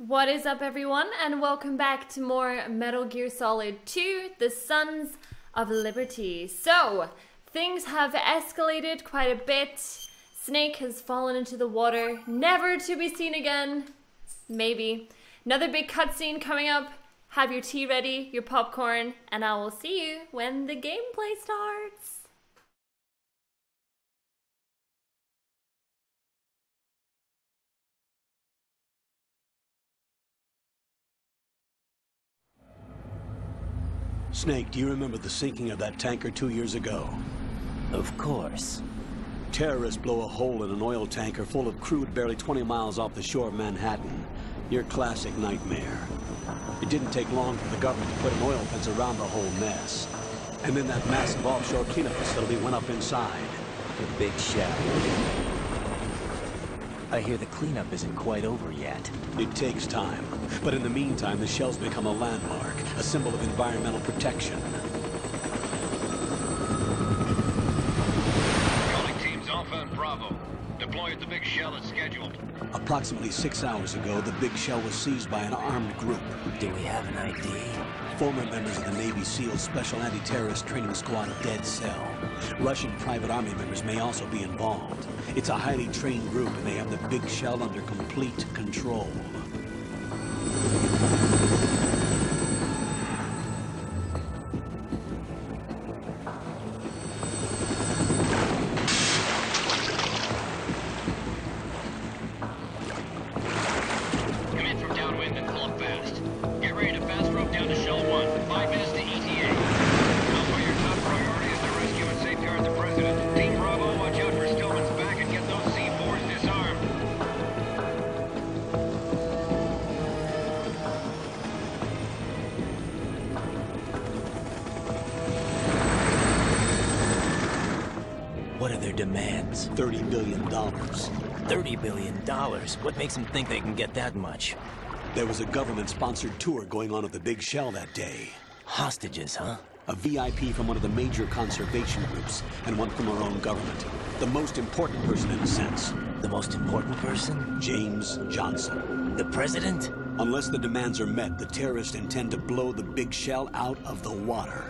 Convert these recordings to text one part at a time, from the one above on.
What is up, everyone, and welcome back to more Metal Gear Solid 2, The Sons of Liberty. So, things have escalated quite a bit. Snake has fallen into the water, never to be seen again. Maybe. Another big cutscene coming up. Have your tea ready, your popcorn, and I will see you when the gameplay starts. Snake, do you remember the sinking of that tanker 2 years ago? Of course. Terrorists blow a hole in an oil tanker full of crude barely 20 miles off the shore of Manhattan. Your classic nightmare. It didn't take long for the government to put an oil fence around the whole mess. And then that massive offshore cleanup facility went up inside. The big shell. I hear the cleanup isn't quite over yet. It takes time. But in the meantime, the shell's become a landmark, a symbol of environmental protection. Calling teams Alpha and Bravo. Deploy at the big shell as scheduled. Approximately 6 hours ago, the big shell was seized by an armed group. Do we have an ID? Former members of the Navy SEALs Special Anti-Terrorist Training Squad Dead Cell. Russian private army members may also be involved. It's a highly trained group, and they have the big shell under complete control. Come in from downwind and pull up fast. Get ready to fast rope down to Shell 1. 5 minutes to ETA. Alpha, your top priority is to rescue and safeguard the President. Team Bravo, watch out for Stillman's back and get those C4s disarmed. What are their demands? $30 billion. $30 billion? What makes them think they can get that much? There was a government-sponsored tour going on at the big shell that day. Hostages, huh? A VIP from one of the major conservation groups, and one from our own government. The most important person in a sense. The most important person? James Johnson. The President? Unless the demands are met, the terrorists intend to blow the big shell out of the water.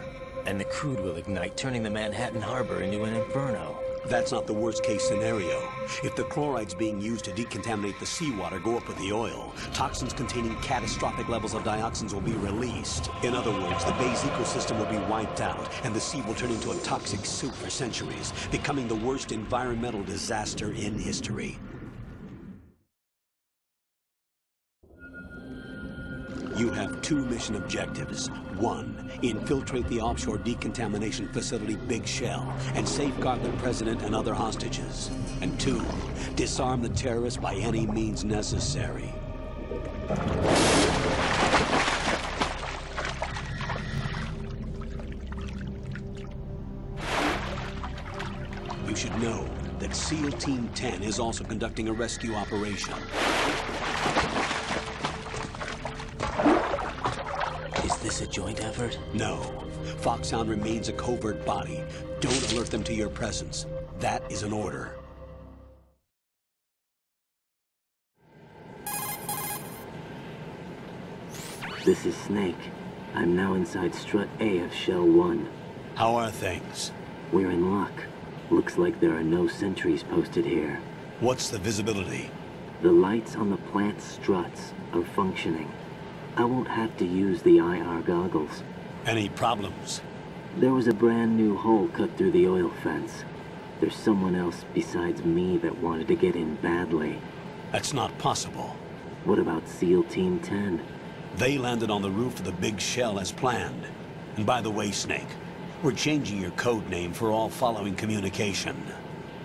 And the crude will ignite, turning the Manhattan Harbor into an inferno. That's not the worst-case scenario. If the chlorides being used to decontaminate the seawater go up with the oil, toxins containing catastrophic levels of dioxins will be released. In other words, the bay's ecosystem will be wiped out, and the sea will turn into a toxic soup for centuries, becoming the worst environmental disaster in history. You have 2 mission objectives. 1, infiltrate the offshore decontamination facility Big Shell and safeguard the President and other hostages. And 2, disarm the terrorists by any means necessary. You should know that SEAL Team 10 is also conducting a rescue operation. Is this a joint effort? No. FOXHOUND remains a covert body. Don't alert them to your presence. That is an order. This is Snake. I'm now inside Strut A of Shell 1. How are things? We're in luck. Looks like there are no sentries posted here. What's the visibility? The lights on the plant's struts are functioning. I won't have to use the IR goggles. Any problems? There was a brand new hole cut through the oil fence. There's someone else besides me that wanted to get in badly. That's not possible. What about SEAL Team 10? They landed on the roof of the big shell as planned. And by the way, Snake, we're changing your code name for all following communication.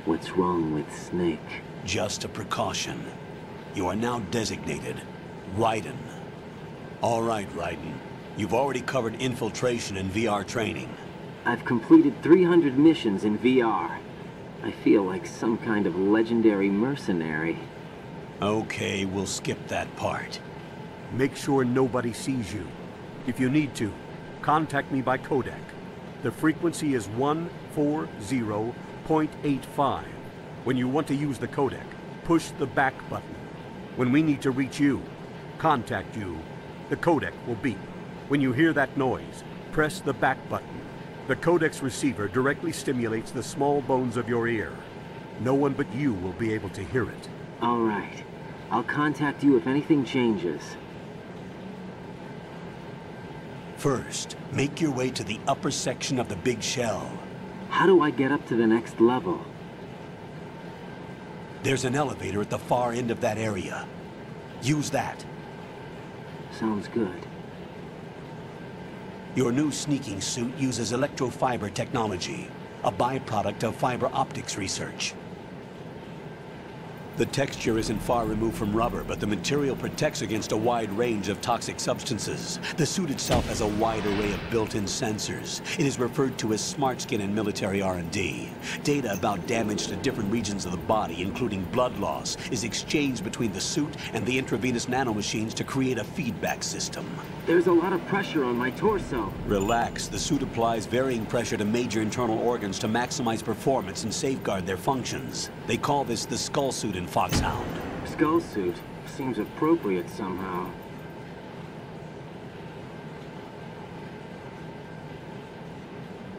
What's wrong with Snake? Just a precaution. You are now designated Raiden. All right, Raiden. You've already covered infiltration and VR training. I've completed 300 missions in VR. I feel like some kind of legendary mercenary. Okay, we'll skip that part. Make sure nobody sees you. If you need to, contact me by codec. The frequency is 140.85. When you want to use the codec, push the back button. When we need to reach you, contact you, the codec will beep. When you hear that noise, press the back button. The codec's receiver directly stimulates the small bones of your ear. No one but you will be able to hear it. All right. I'll contact you if anything changes. First, make your way to the upper section of the big shell. How do I get up to the next level? There's an elevator at the far end of that area. Use that. Sounds good. Your new sneaking suit uses electrofiber technology, a byproduct of fiber optics research. The texture isn't far removed from rubber, but the material protects against a wide range of toxic substances. The suit itself has a wide array of built-in sensors. It is referred to as smart skin in military R&D. Data about damage to different regions of the body, including blood loss, is exchanged between the suit and the intravenous nanomachines to create a feedback system. There's a lot of pressure on my torso. Relax. The suit applies varying pressure to major internal organs to maximize performance and safeguard their functions. They call this the skull suit in FOXHOUND. Skull suit seems appropriate somehow.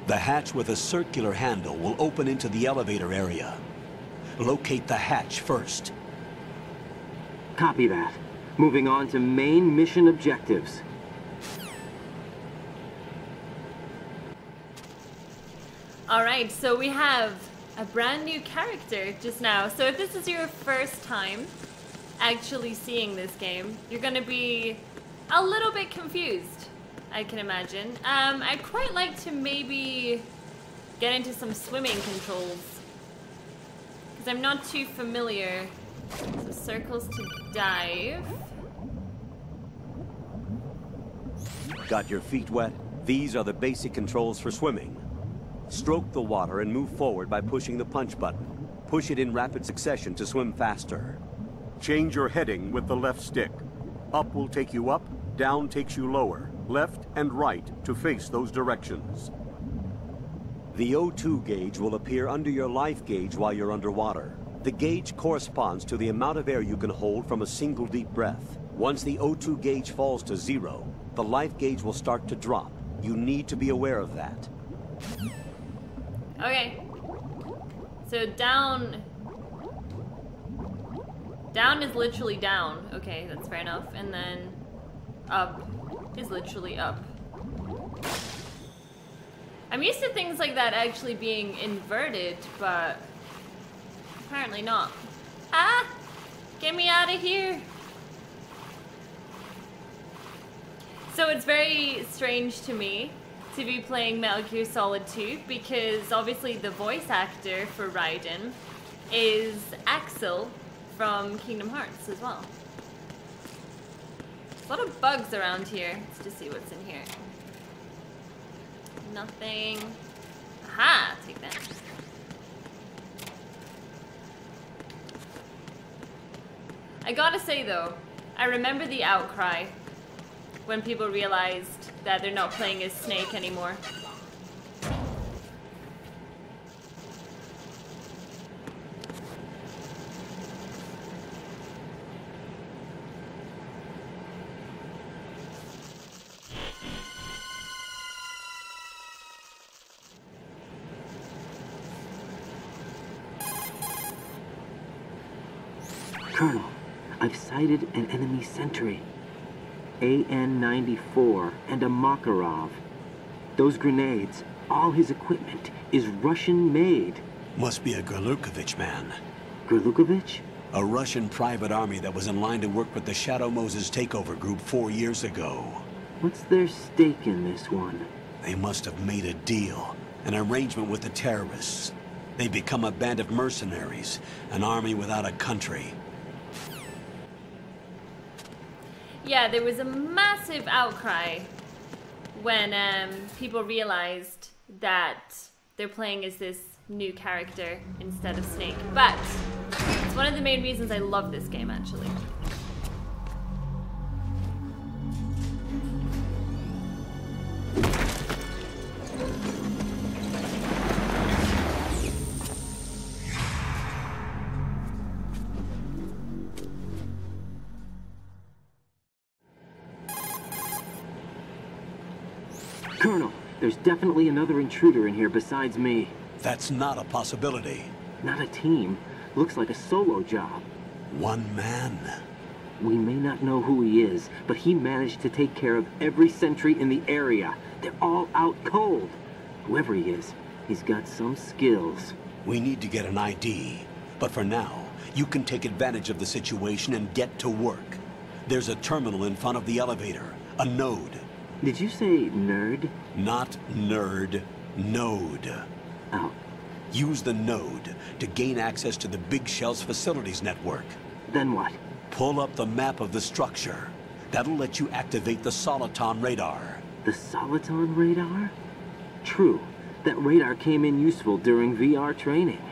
The hatch with a circular handle will open into the elevator area. Locate the hatch first. Copy that. Moving on to main mission objectives. Alright, so we have a brand new character just now. So if this is your first time actually seeing this game, you're gonna be a little bit confused, I can imagine. I'd quite like to maybe get into some swimming controls, because I'm not too familiar. So circles to dive. Got your feet wet? These are the basic controls for swimming. Stroke the water and move forward by pushing the punch button. Push it in rapid succession to swim faster. Change your heading with the left stick. Up will take you up, down takes you lower. Left and right to face those directions. The O2 gauge will appear under your life gauge while you're underwater. The gauge corresponds to the amount of air you can hold from a single deep breath. Once the O2 gauge falls to 0, the life gauge will start to drop. You need to be aware of that. Okay. So down is literally down. Okay, that's fair enough. And then up is literally up. I'm used to things like that actually being inverted, but apparently not. Ah! Get me out of here! So it's very strange to me to be playing Metal Gear Solid 2, because obviously the voice actor for Raiden is Axel from Kingdom Hearts as well. There's a lot of bugs around here. Let's just see what's in here. Nothing. Aha! Take that. I gotta say though, I remember the outcry when people realized that they're not playing as Snake anymore. Colonel, I've sighted an enemy sentry. AN-94 and a Makarov. Those grenades, all his equipment, is Russian-made. Must be a Gurlukovich man. Gurlukovich? A Russian private army that was in line to work with the Shadow Moses takeover group 4 years ago. What's their stake in this one? They must have made a deal, an arrangement with the terrorists. They become a band of mercenaries, an army without a country. Yeah, there was a massive outcry when people realized that they're playing as this new character instead of Snake. But it's one of the main reasons I love this game, actually. Colonel, there's definitely another intruder in here besides me. That's not a possibility. Not a team. Looks like a solo job. One man. We may not know who he is, but he managed to take care of every sentry in the area. They're all out cold. Whoever he is, he's got some skills. We need to get an ID. But for now, you can take advantage of the situation and get to work. There's a terminal in front of the elevator. A node. Did you say nerd? Not nerd. Node. Oh. Use the node to gain access to the Big Shell's facilities network. Then what? Pull up the map of the structure. That'll let you activate the Soliton radar. The Soliton radar? True. That radar came in useful during VR training.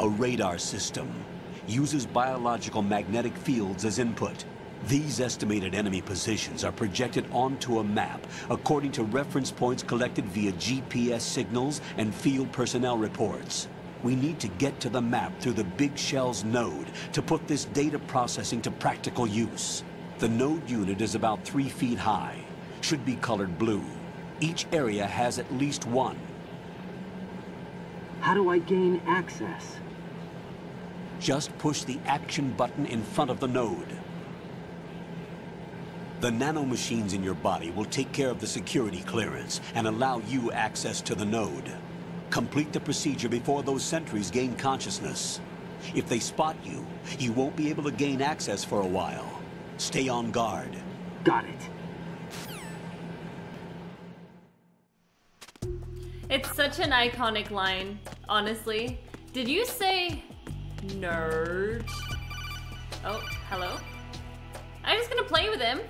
A radar system uses biological magnetic fields as input. These estimated enemy positions are projected onto a map according to reference points collected via GPS signals and field personnel reports. We need to get to the map through the Big Shell's node to put this data processing to practical use. The node unit is about 3 feet high, should be colored blue. Each area has at least one. How do I gain access? Just push the action button in front of the node. The nanomachines in your body will take care of the security clearance and allow you access to the node. Complete the procedure before those sentries gain consciousness. If they spot you, you won't be able to gain access for a while. Stay on guard. Got it. It's such an iconic line, honestly. Did you say nerd? Oh, hello? I'm just gonna play with him.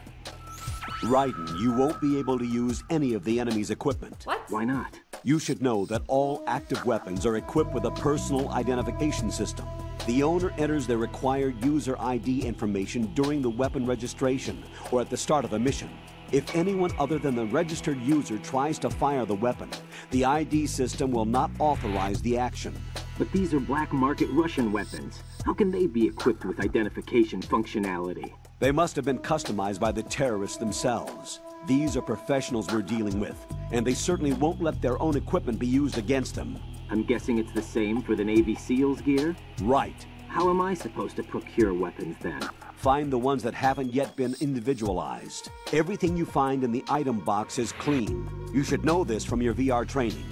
Raiden, you won't be able to use any of the enemy's equipment. What? Why not? You should know that all active weapons are equipped with a personal identification system. The owner enters their required user ID information during the weapon registration or at the start of the mission. If anyone other than the registered user tries to fire the weapon, the ID system will not authorize the action. But these are black market Russian weapons. How can they be equipped with identification functionality? They must have been customized by the terrorists themselves. These are professionals we're dealing with, and they certainly won't let their own equipment be used against them. I'm guessing it's the same for the Navy SEALs gear? Right. How am I supposed to procure weapons then? Find the ones that haven't yet been individualized. Everything you find in the item box is clean. You should know this from your VR training.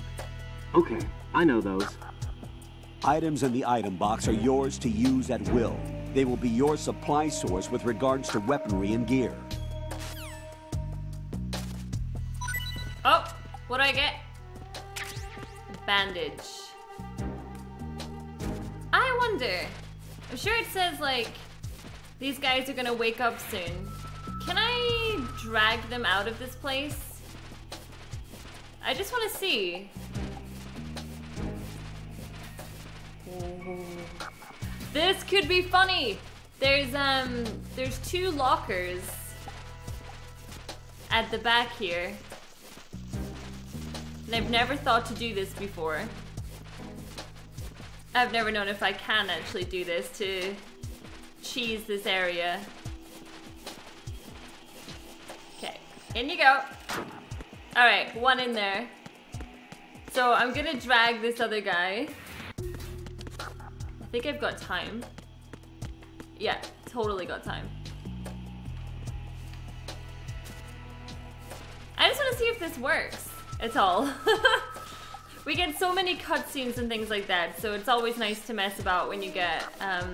Okay, I know those. Items in the item box are yours to use at will. They will be your supply source with regards to weaponry and gear. Oh, what do I get? Bandage. I wonder. I'm sure it says like these guys are gonna wake up soon. Can I drag them out of this place? I just want to see. This could be funny. There's 2 lockers at the back here. And I've never thought to do this before. I've never known if I can actually do this to cheese this area. Okay, in you go. Alright, 1 in there. So I'm gonna drag this other guy. I think I've got time. Yeah, totally got time. I just want to see if this works at all. We get so many cutscenes and things like that, so it's always nice to mess about when you get a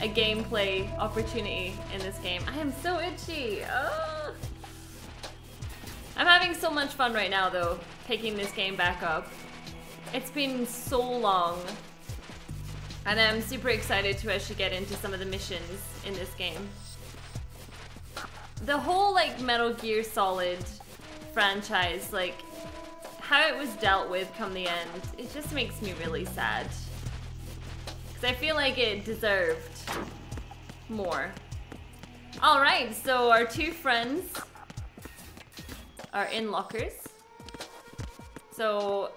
gameplay opportunity in this game. I am so itchy. Oh. I'm having so much fun right now though, picking this game back up. It's been so long. And I'm super excited to actually get into some of the missions in this game. The whole like Metal Gear Solid franchise, like how it was dealt with come the end, it just makes me really sad. Because I feel like it deserved more. Alright, so our 2 friends are in lockers. So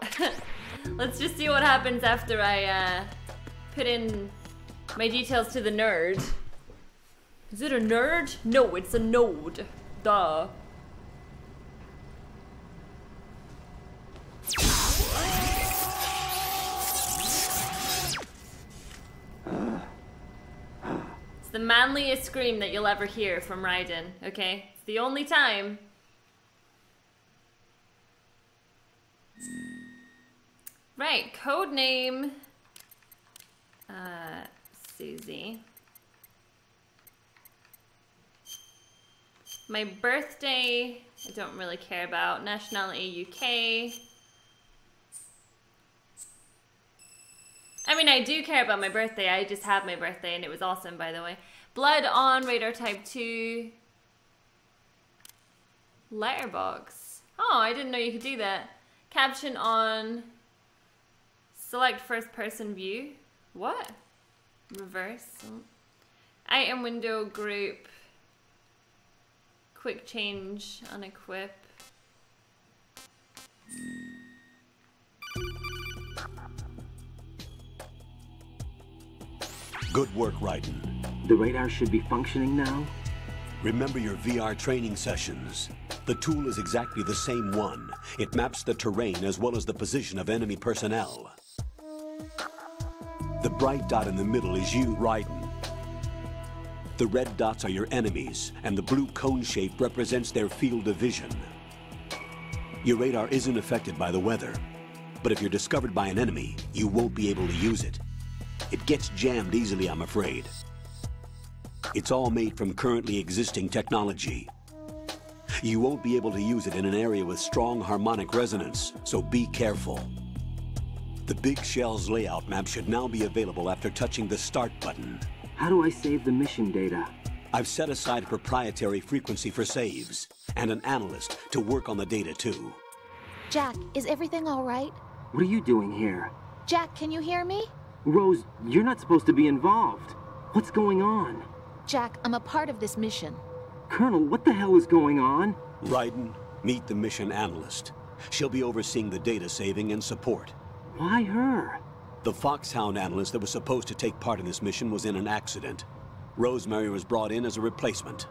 let's just see what happens after I put in my details to the nerd. Is it a nerd? No, it's a node. Duh. the manliest scream that you'll ever hear from Raiden, okay? It's the only time. Right, code name Susie. My birthday, I don't really care about. Nationality, UK. I mean, I do care about my birthday. I just had my birthday and it was awesome, by the way. Blood on, radar type 2. Letterbox. Oh, I didn't know you could do that. Caption on. Select first person view. What? Reverse. Item window group. Quick change, unequip. Good work, Raiden. The radar should be functioning now? Remember your VR training sessions. The tool is exactly the same one. It maps the terrain as well as the position of enemy personnel. The bright dot in the middle is you, Raiden. The red dots are your enemies, and the blue cone shape represents their field of vision. Your radar isn't affected by the weather, but if you're discovered by an enemy, you won't be able to use it. It gets jammed easily, I'm afraid. It's all made from currently existing technology. You won't be able to use it in an area with strong harmonic resonance, so be careful. The Big Shell's layout map should now be available after touching the Start button. How do I save the mission data? I've set aside a proprietary frequency for saves, and an analyst to work on the data too. Jack, is everything all right? What are you doing here? Jack, can you hear me? Rose, you're not supposed to be involved. What's going on? Jack, I'm a part of this mission. Colonel, what the hell is going on? Raiden, meet the mission analyst. She'll be overseeing the data saving and support. Why her? The FOXHOUND analyst that was supposed to take part in this mission was in an accident. Rosemary was brought in as a replacement.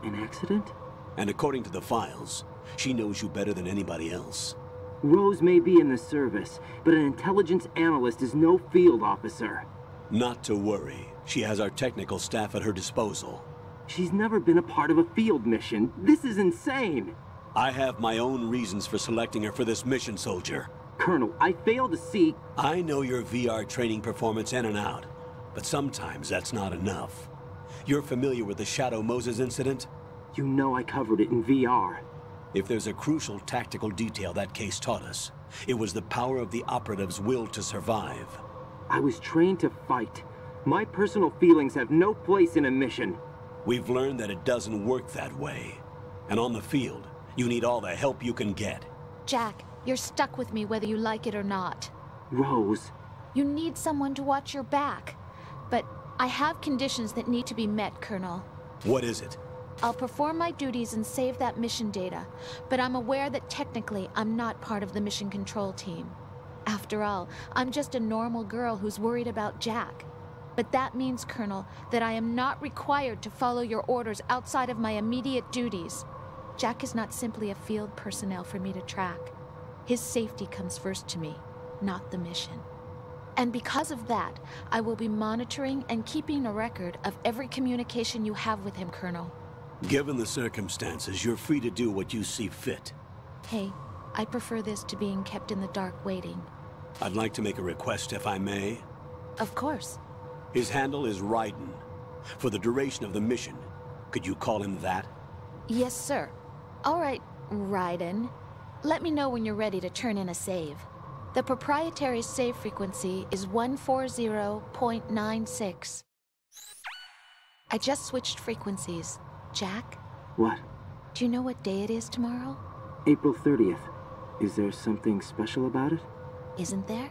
An accident? And according to the files, she knows you better than anybody else. Rose may be in the service, but an intelligence analyst is no field officer. Not to worry. She has our technical staff at her disposal. She's never been a part of a field mission. This is insane. I have my own reasons for selecting her for this mission, soldier. Colonel, I fail to see... I know your VR training performance in and out, but sometimes that's not enough. You're familiar with the Shadow Moses incident? You know I covered it in VR. If there's a crucial tactical detail that case taught us, it was the power of the operative's will to survive. I was trained to fight. My personal feelings have no place in a mission. We've learned that it doesn't work that way. And on the field, you need all the help you can get. Jack, you're stuck with me whether you like it or not. Rose. You need someone to watch your back. But I have conditions that need to be met, Colonel. What is it? I'll perform my duties and save that mission data, but I'm aware that technically I'm not part of the mission control team. After all, I'm just a normal girl who's worried about Jack. But that means, Colonel, that I am not required to follow your orders outside of my immediate duties. Jack is not simply a field personnel for me to track. His safety comes first to me, not the mission. And because of that, I will be monitoring and keeping a record of every communication you have with him, Colonel. Given the circumstances, you're free to do what you see fit. Hey, I prefer this to being kept in the dark waiting. I'd like to make a request, if I may. Of course. His handle is Raiden. For the duration of the mission, could you call him that? Yes, sir. All right, Raiden. Let me know when you're ready to turn in a save. The proprietary save frequency is 140.96. I just switched frequencies. Jack? What? Do you know what day it is tomorrow? April 30th. Is there something special about it? Isn't there?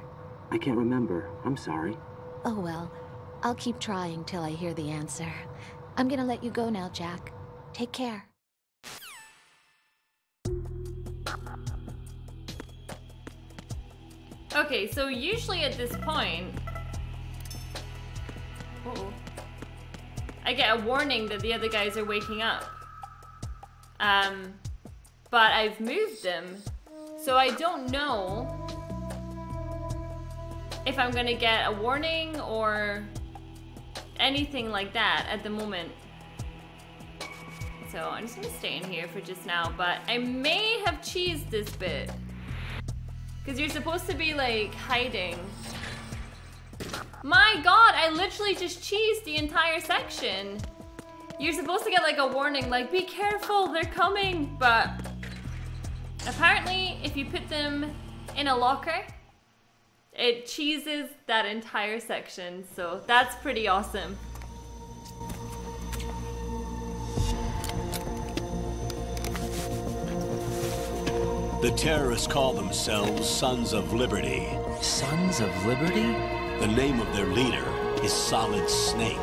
I can't remember. I'm sorry. Oh well, I'll keep trying till I hear the answer. I'm gonna let you go now, Jack. Take care. Okay, so usually at this point... Uh-oh. I get a warning that the other guys are waking up. But I've moved them, so I don't know if I'm gonna get a warning or anything like that at the moment. So I'm just gonna stay in here for just now, but I may have cheesed this bit. Because you're supposed to be like hiding. My god, I literally just cheesed the entire section. You're supposed to get like a warning, like be careful, they're coming. But apparently if you put them in a locker, it cheeses that entire section. So that's pretty awesome. The terrorists call themselves Sons of Liberty. Sons of Liberty? The name of their leader is Solid Snake.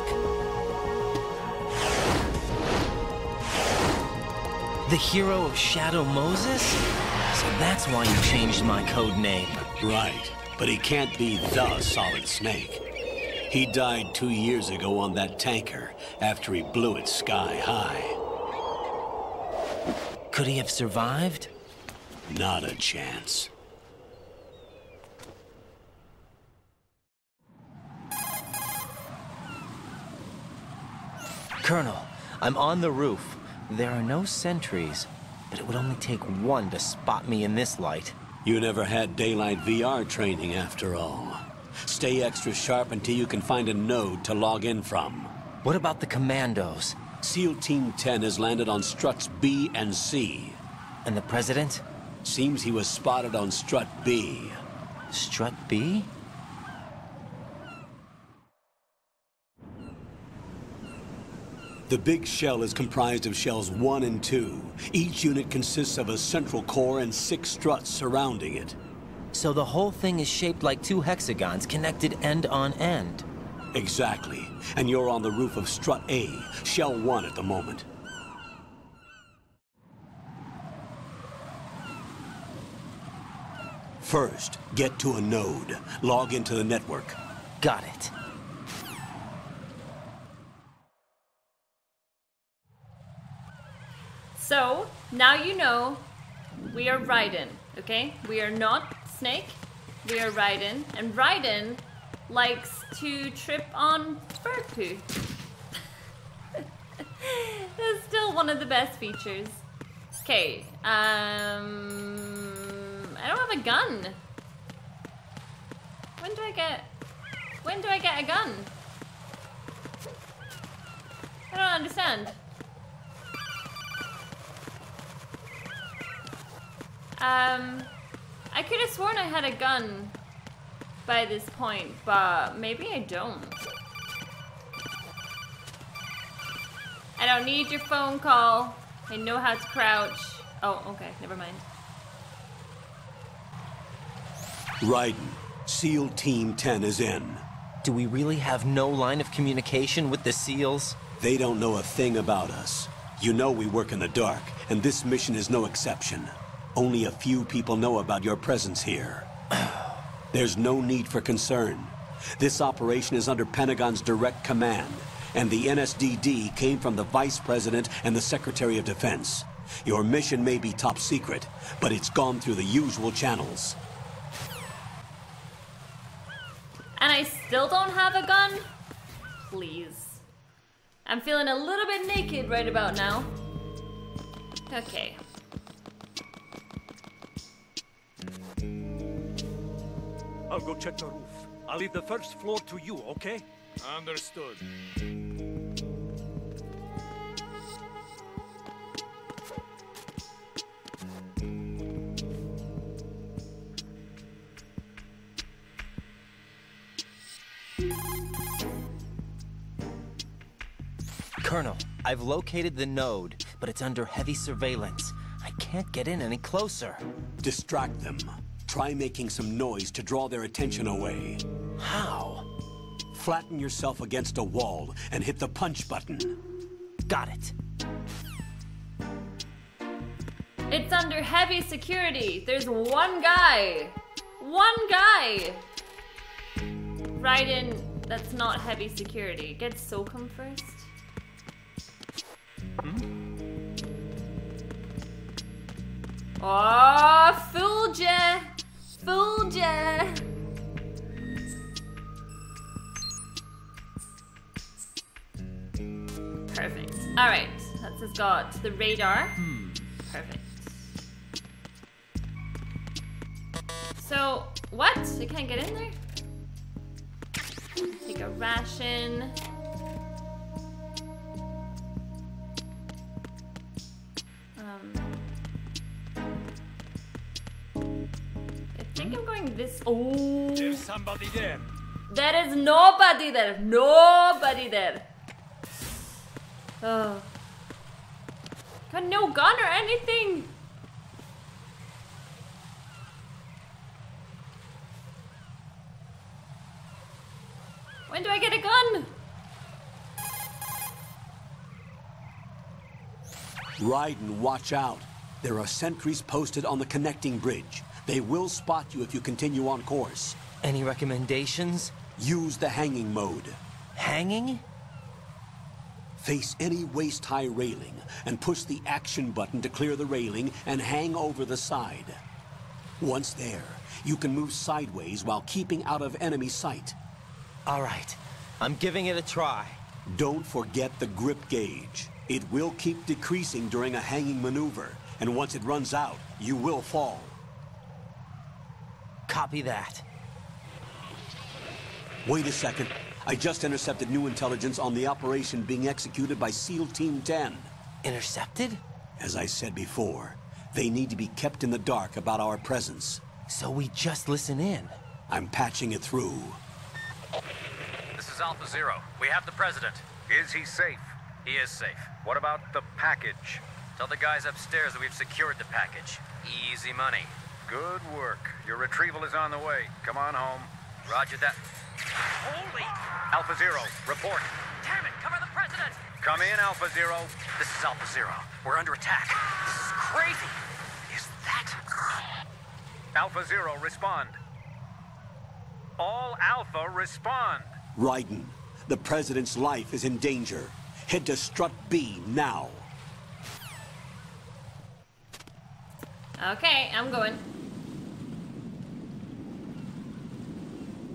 The hero of Shadow Moses? So that's why you changed my code name. Right, but he can't be the Solid Snake. He died 2 years ago on that tanker after he blew it sky high. Could he have survived? Not a chance. Colonel, I'm on the roof. There are no sentries, but it would only take one to spot me in this light. You never had daylight VR training after all. Stay extra sharp until you can find a node to log in from. What about the commandos? SEAL Team 10 has landed on struts B and C. And the president? Seems he was spotted on strut B. Strut B? The big shell is comprised of shells 1 and 2. Each unit consists of a central core and 6 struts surrounding it. So the whole thing is shaped like 2 hexagons connected end on end. Exactly. And you're on the roof of strut A, shell 1 at the moment. First, get to a node. Log into the network. Got it. So, now you know we are Raiden, okay? We are not Snake, we are Raiden, and Raiden likes to trip on bird poo. That's still one of the best features. Okay, I don't have a gun. When do I get a gun? I don't understand. I could have sworn I had a gun by this point, but maybe I don't. I don't need your phone call. I know how to crouch. Oh, okay, never mind. Raiden, SEAL Team 10 is in. Do we really have no line of communication with the SEALs? They don't know a thing about us. You know we work in the dark, and this mission is no exception. Only a few people know about your presence here. There's no need for concern. This operation is under Pentagon's direct command, and the NSDD came from the Vice President and the Secretary of Defense. Your mission may be top secret, but it's gone through the usual channels. And I still don't have a gun? Please. I'm feeling a little bit naked right about now. Okay. I'll go check the roof. I'll leave the first floor to you, okay? Understood. Colonel, I've located the node, but it's under heavy surveillance. I can't get in any closer. Distract them. Try making some noise to draw their attention away. How? Flatten yourself against a wall and hit the punch button. Got it. It's under heavy security. There's one guy. One guy. Raiden, that's not heavy security. Get Sokum first. Oh, fooled ya! Fooled ya! Alright, that's just got the radar. Perfect. So, what? I can't get in there? Take a ration. I think I'm going this. Oh, There's somebody there. there is nobody there. Nobody there. Oh, got no gun or anything. When do I get a gun? Raiden, watch out. There are sentries posted on the connecting bridge. They will spot you if you continue on course. Any recommendations? Use the hanging mode. Hanging? Face any waist-high railing and push the action button to clear the railing and hang over the side. Once there, you can move sideways while keeping out of enemy sight. All right, I'm giving it a try. Don't forget the grip gauge. It will keep decreasing during a hanging maneuver, and once it runs out, you will fall. Copy that. Wait a second. I just intercepted new intelligence on the operation being executed by SEAL Team 10. Intercepted? As I said before, they need to be kept in the dark about our presence. So we just listen in. I'm patching it through. This is Alpha Zero. We have the president. Is he safe? He is safe. What about the package? Tell the guys upstairs that we've secured the package. Easy money. Good work. Your retrieval is on the way. Come on home. Roger that. Holy! Alpha Zero, report. Damn it! Cover the president! Come in, Alpha Zero. This is Alpha Zero. We're under attack. This is crazy. Is that... Alpha Zero, respond. All Alpha, respond. Raiden, the President's life is in danger. Head to Strut B now. Okay, I'm going.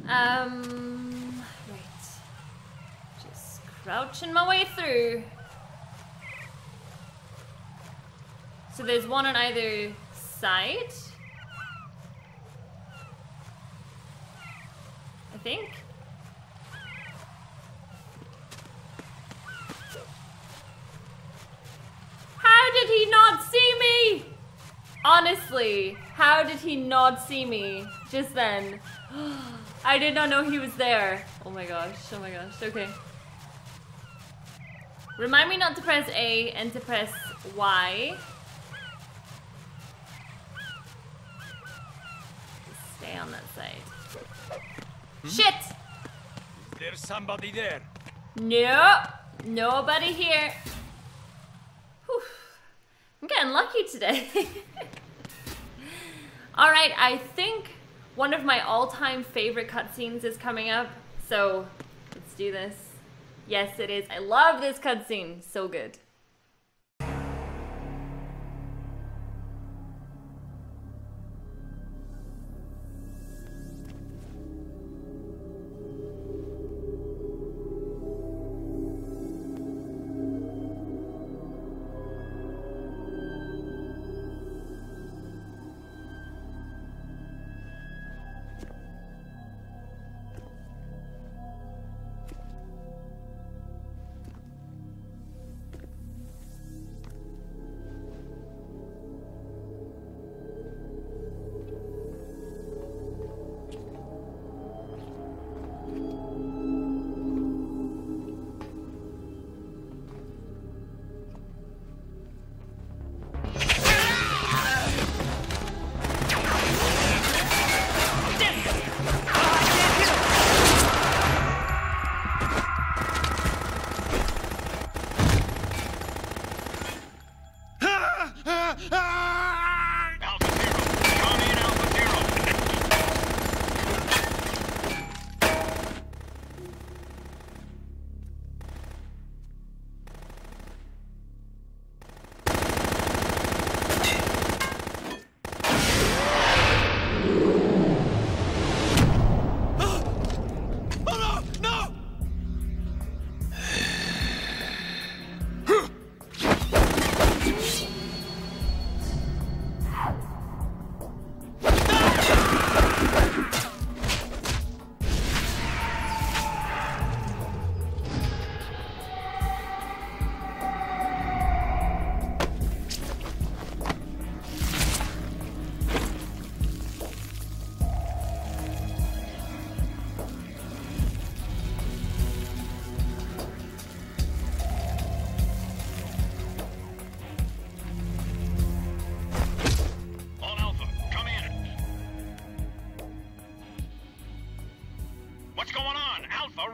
Right. Just crouching my way through. So there's one on either side. I think. How did he not see me? Honestly, how did he not see me just then? I did not know he was there. Oh my gosh, okay. Remind me not to press A and to press Y. Stay on that side. Shit! There's somebody there. No, nobody here. Whew. I'm getting lucky today. Alright, I think one of my all-time favorite cutscenes is coming up, so let's do this. Yes, it is. I love this cutscene. So good.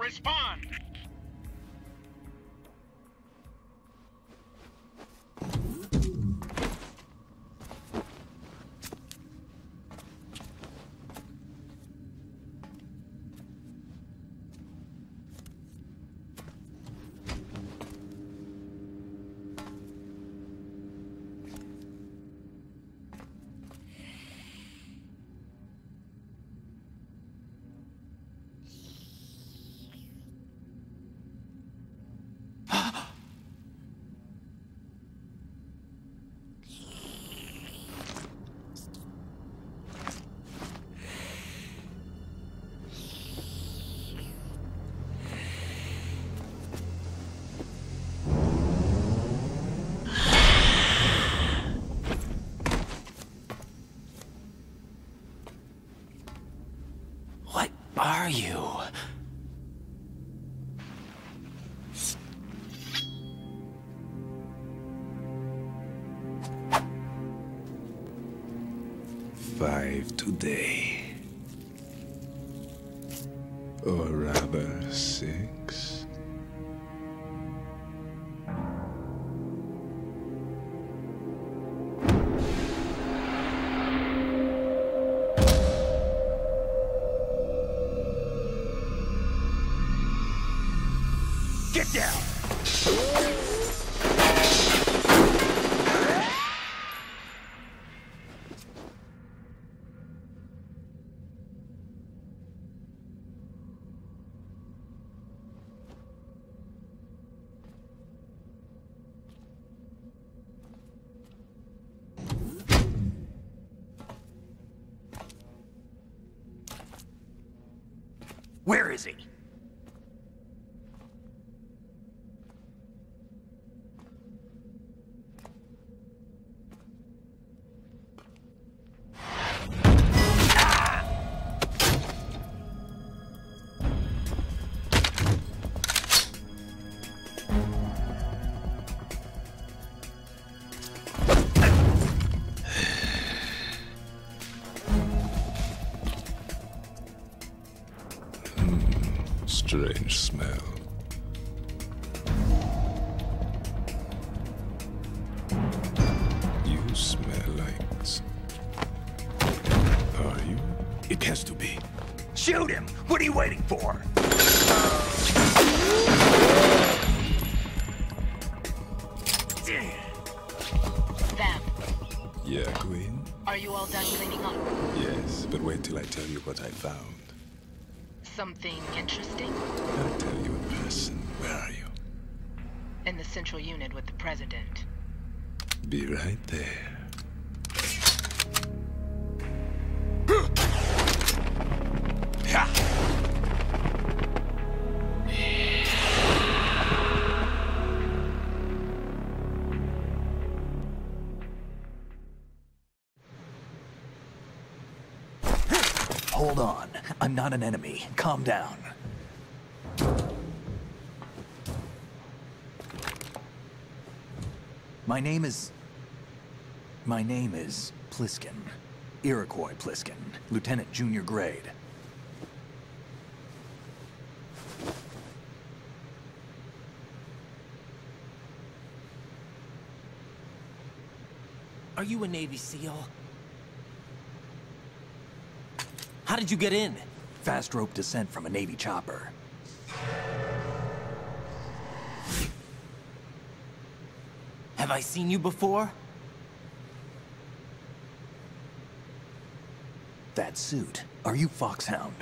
respond! Are you? Five today. Or rather, 6. Get down! Where is he? Strange smell. You smell like... Are you? It has to be. Shoot him! What are you waiting for? VAMP. Yeah, Queen? Are you all done cleaning up? Yes, but wait till I tell you what I found. Something interesting? I'll tell you in person. Where are you? In the central unit with the president. Be right there. Hold on. I'm not an enemy. Calm down. My name is Pliskin. Iroquois Pliskin. Lieutenant Junior grade. Are you a Navy SEAL? How did you get in? Fast rope descent from a Navy chopper. Have I seen you before? That suit. Are you FOXHOUND?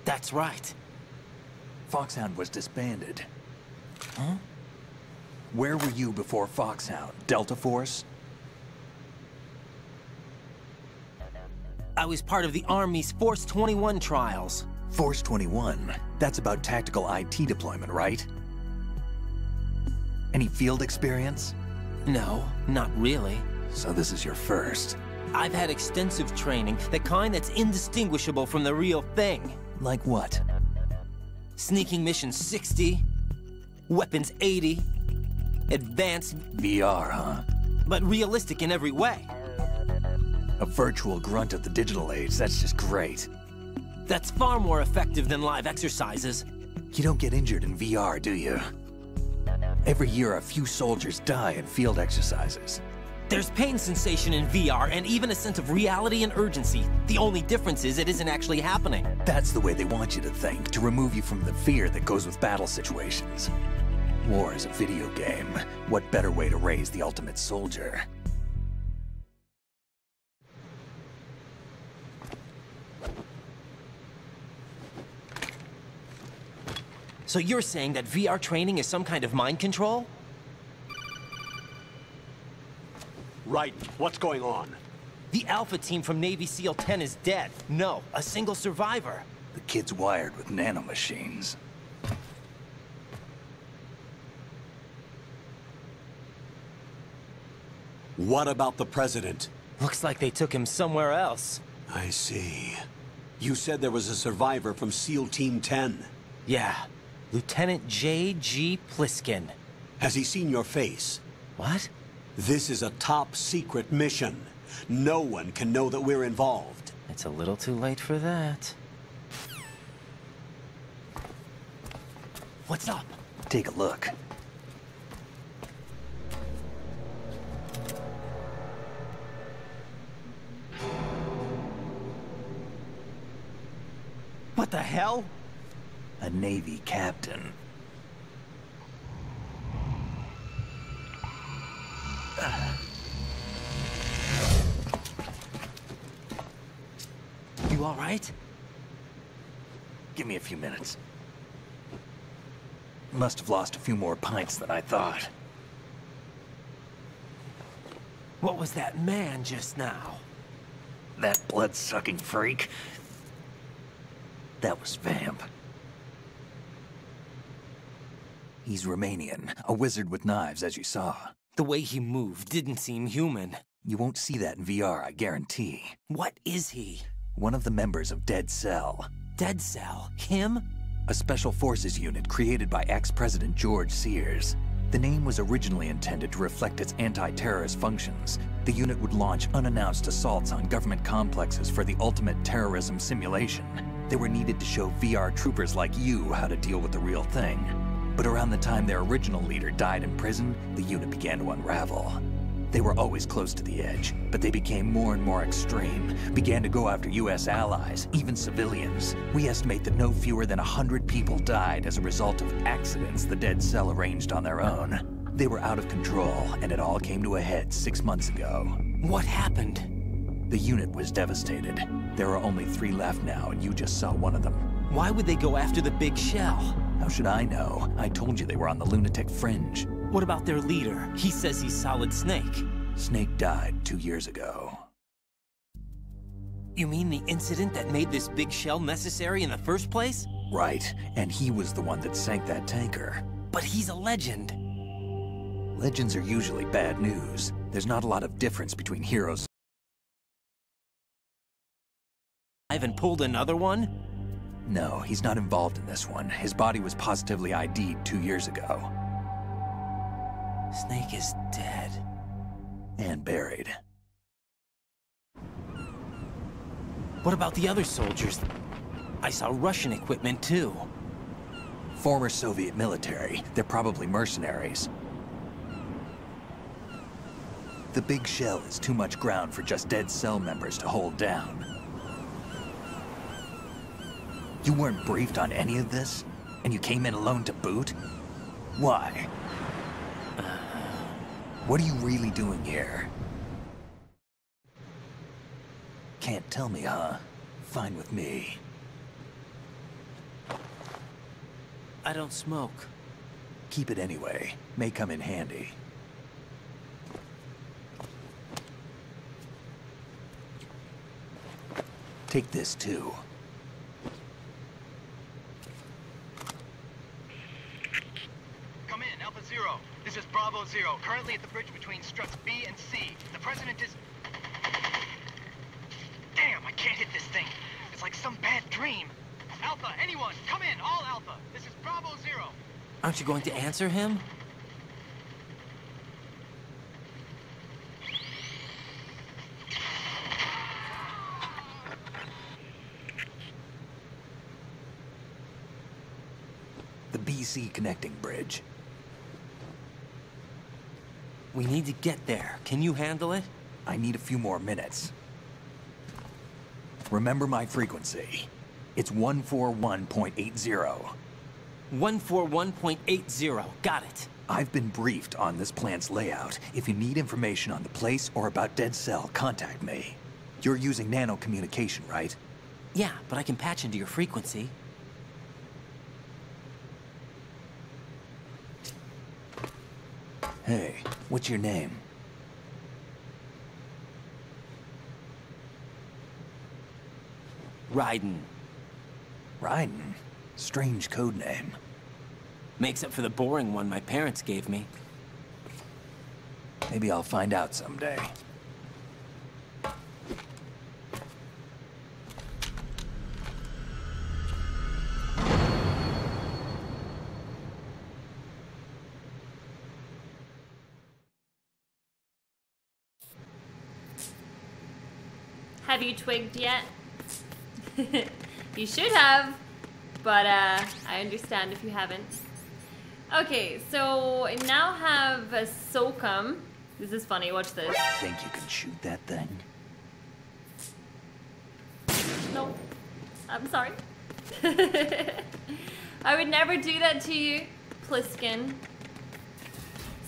That's right. FOXHOUND was disbanded. Huh? Where were you before FOXHOUND? Delta Force? I was part of the Army's Force 21 trials. Force 21? That's about tactical IT deployment, right? Any field experience? No, not really. So this is your first. I've had extensive training, the kind that's indistinguishable from the real thing. Like what? Sneaking mission 60, weapons 80, advanced... VR, huh? But realistic in every way. A virtual grunt of the digital age, that's just great. That's far more effective than live exercises. You don't get injured in VR, do you? Every year, a few soldiers die in field exercises. There's pain sensation in VR and even a sense of reality and urgency. The only difference is it isn't actually happening. That's the way they want you to think, to remove you from the fear that goes with battle situations. War is a video game. What better way to raise the ultimate soldier? So you're saying that VR training is some kind of mind control? Right. What's going on? The Alpha team from Navy SEAL 10 is dead. No, a single survivor. The kid's wired with nanomachines. What about the president? Looks like they took him somewhere else. I see. You said there was a survivor from SEAL Team 10. Yeah. Lieutenant J.G. Pliskin. Has he seen your face? What? This is a top secret mission. No one can know that we're involved. It's a little too late for that. What's up? Take a look. What the hell? A Navy captain. You all right? Give me a few minutes. Must have lost a few more pints than I thought. What was that man just now? That blood-sucking freak? That was VAMP. He's Romanian, a wizard with knives, as you saw. The way he moved didn't seem human. You won't see that in VR, I guarantee. What is he? One of the members of Dead Cell. Dead Cell? Him? A special forces unit created by ex-President George Sears. The name was originally intended to reflect its anti-terrorist functions. The unit would launch unannounced assaults on government complexes for the ultimate terrorism simulation. They were needed to show VR troopers like you how to deal with the real thing. But around the time their original leader died in prison, the unit began to unravel. They were always close to the edge, but they became more and more extreme, began to go after US allies, even civilians. We estimate that no fewer than 100 people died as a result of accidents the Dead Cell arranged on their own. They were out of control, and it all came to a head 6 months ago. What happened? The unit was devastated. There are only 3 left now, and you just saw one of them. Why would they go after the big shell? How should I know? I told you they were on the lunatic fringe. What about their leader? He says he's Solid Snake. Snake died 2 years ago. You mean the incident that made this big shell necessary in the first place? Right, and he was the one that sank that tanker. But he's a legend. Legends are usually bad news. There's not a lot of difference between heroes. I haven't pulled another one? No, he's not involved in this one. His body was positively ID'd 2 years ago. Snake is dead. And buried. What about the other soldiers? I saw Russian equipment too. Former Soviet military. They're probably mercenaries. The big shell is too much ground for just Dead Cell members to hold down. You weren't briefed on any of this? And you came in alone to boot? Why? What are you really doing here? Can't tell me, huh? Fine with me. I don't smoke. Keep it anyway. May come in handy. Take this too. Come in, Alpha Zero. This is Bravo Zero, currently at the bridge between struts B and C. The President is... Damn, I can't hit this thing. It's like some bad dream. Alpha, anyone, come in, all Alpha. This is Bravo Zero. Aren't you going to answer him? sea connecting bridge. We need to get there. Can you handle it? I need a few more minutes. Remember my frequency. It's 141.80. 141.80. Got it. I've been briefed on this plant's layout. If you need information on the place or about Dead Cell, contact me. You're using nano communication, right? Yeah, but I can patch into your frequency. Hey, what's your name? Raiden. Raiden? Strange code name. Makes up for the boring one my parents gave me. Maybe I'll find out someday. Have you twigged yet? You should have, but I understand if you haven't. Okay, so I now have a SOCOM. This is funny, watch this. Think you can shoot that thing? No, I'm sorry. I would never do that to you, Pliskin.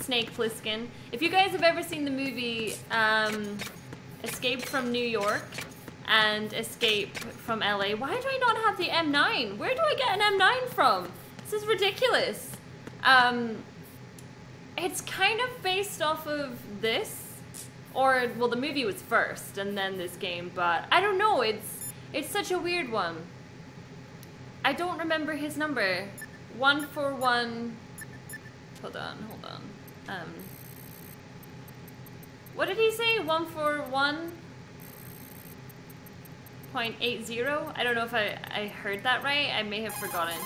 Snake Pliskin. If you guys have ever seen the movie Escape from New York and Escape from LA, why do I not have the M9? Where do I get an M9 from? This is ridiculous. It's kind of based off of this, or, well, the movie was first and then this game, but I don't know, it's such a weird one. I don't remember his number. 141, hold on. What did he say? 141.80? I don't know if I heard that right. I may have forgotten.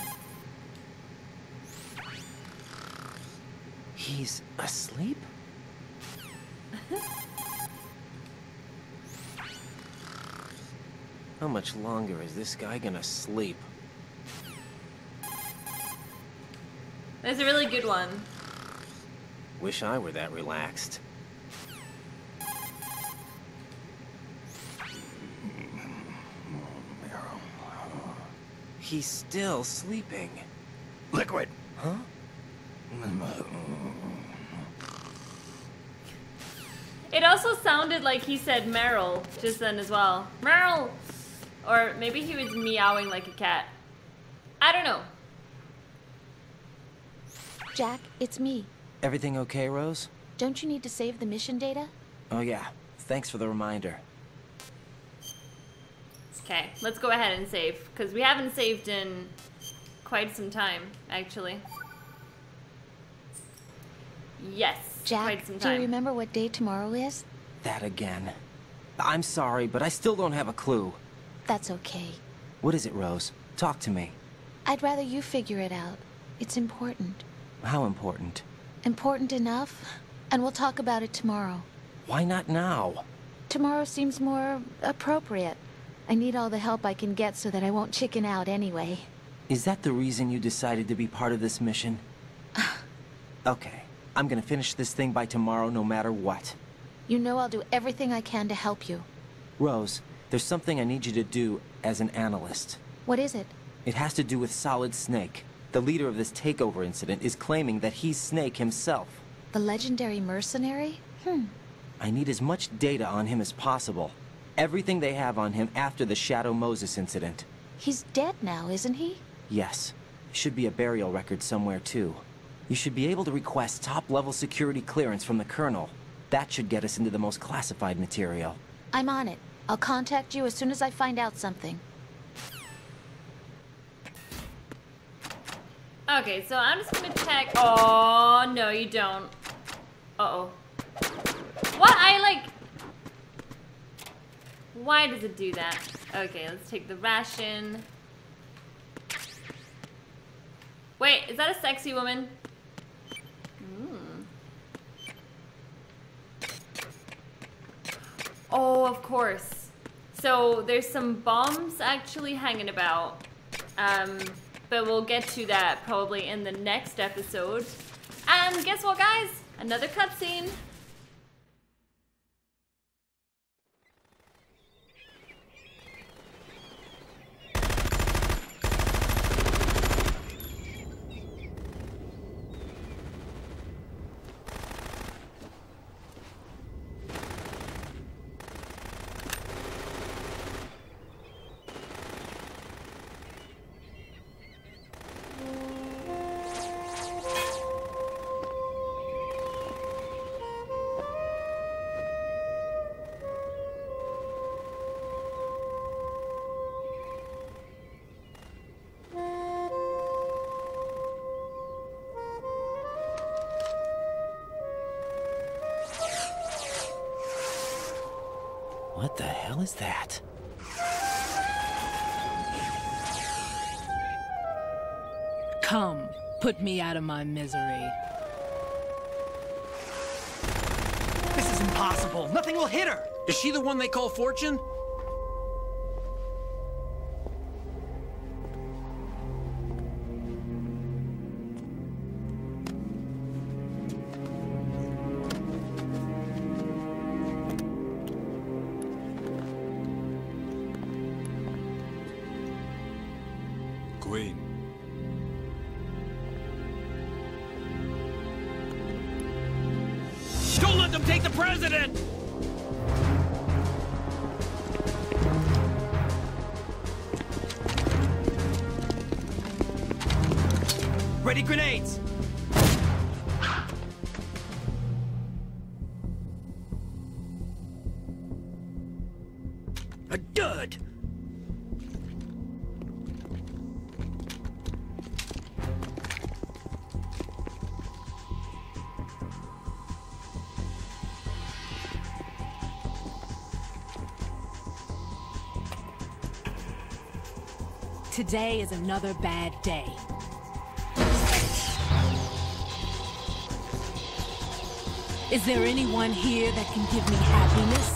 He's asleep? How much longer is this guy gonna sleep? That's a really good one. Wish I were that relaxed. He's still sleeping. Liquid! Huh? It also sounded like he said Meryl just then as well. Meryl! Or maybe he was meowing like a cat. I don't know. Jack, it's me. Everything okay, Rose? Don't you need to save the mission data? Oh yeah, thanks for the reminder. Okay, let's go ahead and save, because we haven't saved in quite some time, actually. Yes, Jack, quite some do time. you remember what day tomorrow is? That again. I'm sorry, but I still don't have a clue. That's okay. What is it, Rose? Talk to me. I'd rather you figure it out. It's important. How important? Important enough, and we'll talk about it tomorrow. Why not now? Tomorrow seems more appropriate. I need all the help I can get so that I won't chicken out anyway. Is that the reason you decided to be part of this mission? Okay, I'm gonna finish this thing by tomorrow no matter what. You know I'll do everything I can to help you. Rose, there's something I need you to do as an analyst. What is it? It has to do with Solid Snake. The leader of this takeover incident is claiming that he's Snake himself. The legendary mercenary? I need as much data on him as possible. Everything they have on him after the Shadow Moses incident. He's dead now, isn't he? Yes. Should be a burial record somewhere, too. You should be able to request top-level security clearance from the Colonel. That should get us into the most classified material. I'm on it. I'll contact you as soon as I find out something. Okay, so I'm just gonna check. Oh, no, you don't. Uh-oh. What? Why does it do that? Okay, let's take the ration. Wait, is that a sexy woman? Oh, of course. So there's some bombs actually hanging about. but we'll get to that probably in the next episode. And guess what, guys? Another cutscene. What the hell is that? Come, put me out of my misery. This is impossible. Nothing will hit her. Is she the one they call Fortune? Queen. Don't let them take the president! Ready grenades! A dud! Today is another bad day. Is there anyone here that can give me happiness?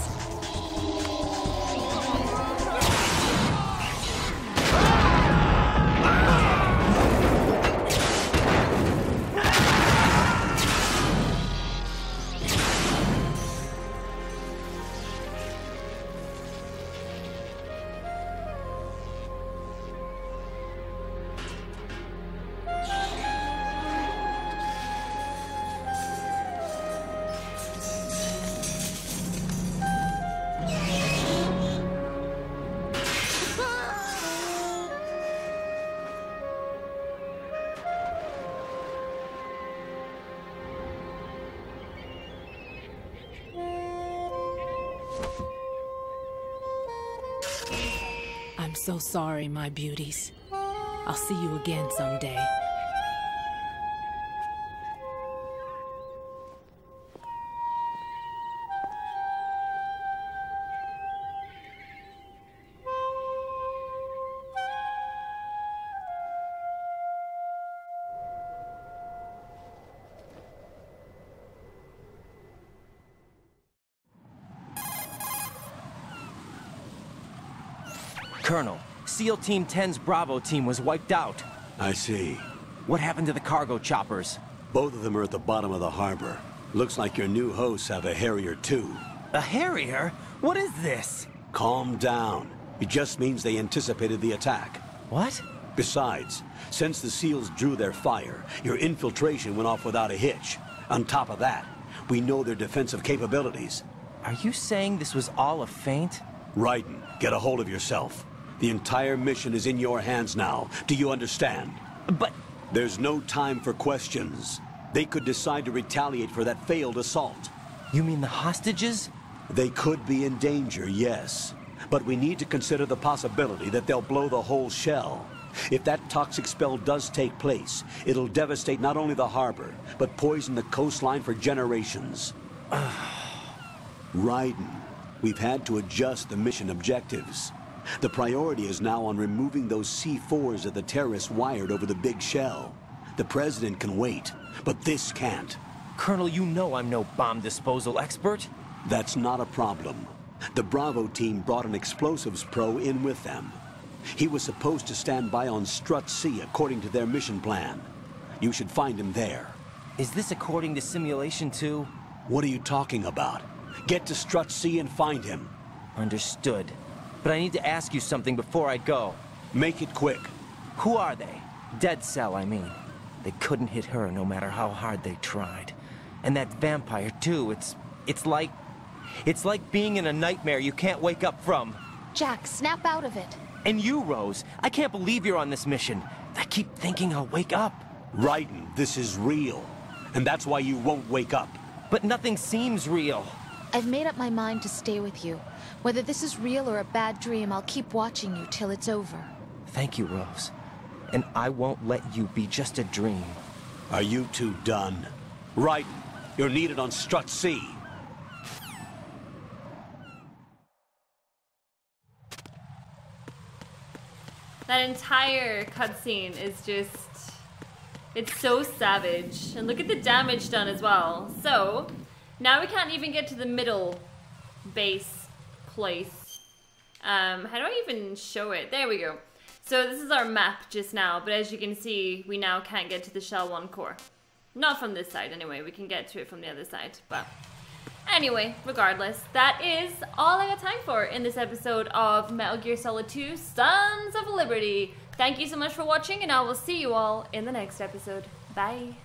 I'm so sorry, my beauties. I'll see you again someday. Colonel, SEAL Team 10's Bravo team was wiped out. I see. What happened to the cargo choppers? Both of them are at the bottom of the harbor. Looks like your new hosts have a Harrier too. A Harrier? What is this? Calm down. It just means they anticipated the attack. What? Besides, since the SEALs drew their fire, your infiltration went off without a hitch. On top of that, we know their defensive capabilities. Are you saying this was all a feint? Raiden, get a hold of yourself. The entire mission is in your hands now. Do you understand? But... There's no time for questions. They could decide to retaliate for that failed assault. You mean the hostages? They could be in danger, yes. But we need to consider the possibility that they'll blow the whole shell. If that toxic spell does take place, it'll devastate not only the harbor, but poison the coastline for generations. Raiden, we've had to adjust the mission objectives. The priority is now on removing those C4s that the terrorists wired over the big shell. The president can wait, but this can't. Colonel, you know I'm no bomb disposal expert. That's not a problem. The Bravo team brought an explosives pro in with them. He was supposed to stand by on Strut C according to their mission plan. You should find him there. Is this according to simulation 2? What are you talking about? Get to Strut C and find him. Understood. But I need to ask you something before I go. Make it quick. Who are they? Dead Cell, I mean. They couldn't hit her no matter how hard they tried. And that vampire, too, it's like being in a nightmare you can't wake up from. Jack, snap out of it. And you, Rose, I can't believe you're on this mission. I keep thinking I'll wake up. Raiden, this is real. And that's why you won't wake up. But nothing seems real. I've made up my mind to stay with you. Whether this is real or a bad dream, I'll keep watching you till it's over. Thank you, Rose. And I won't let you be just a dream. Are you two done? Raiden, you're needed on Strut C. That entire cutscene is just... it's so savage. And look at the damage done as well. So, now we can't even get to the middle base place. How do I even show it? There we go. So this is our map just now, but as you can see, we now can't get to the Shell 1 core. Not from this side anyway, we can get to it from the other side, but... anyway, regardless, that is all I got time for in this episode of Metal Gear Solid 2 Sons of Liberty. Thank you so much for watching, and I will see you all in the next episode. Bye.